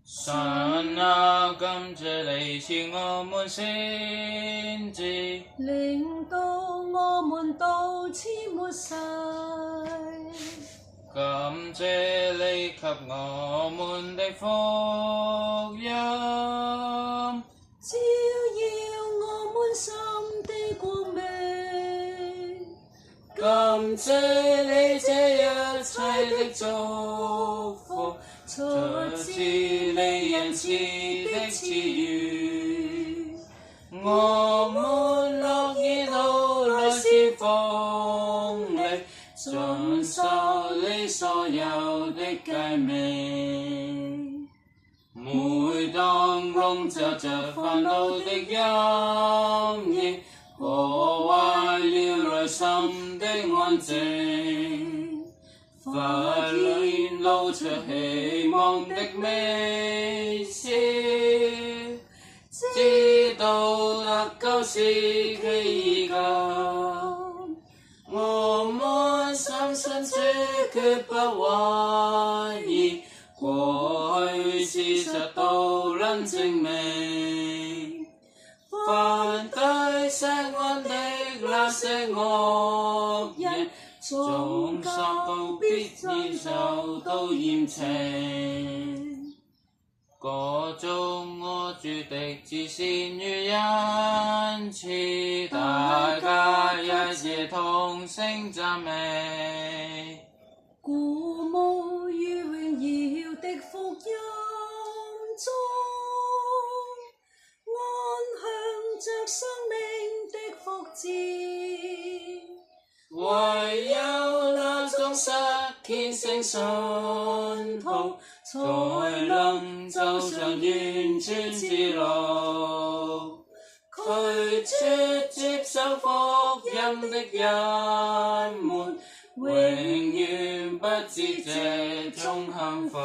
神啊，感謝你賜我們先知，令到我們到此末世。感謝你給我們的福音，照耀我們心的光明。感謝你這一切的祝福，出自你恩慈的賜予，我們樂意努力侍奉你，遵守你所有的誡命。每當籠罩着煩惱的陰影，破壞了內心的安靜，發現露出希望的微笑，知道得救是奇異感，我們深信主決不懷疑，過去事實都能證明，凡對錫安的那些惡人，終究必然受到嚴懲。歌頌我主的慈善與恩慈，大家一夜同聲讚美。鼓舞於榮耀的福音中，安享着生命的福祉。唯有那忠實虔誠信徒，才能走上完全之路。拒絕接受福音的人們，永遠不知這種幸福。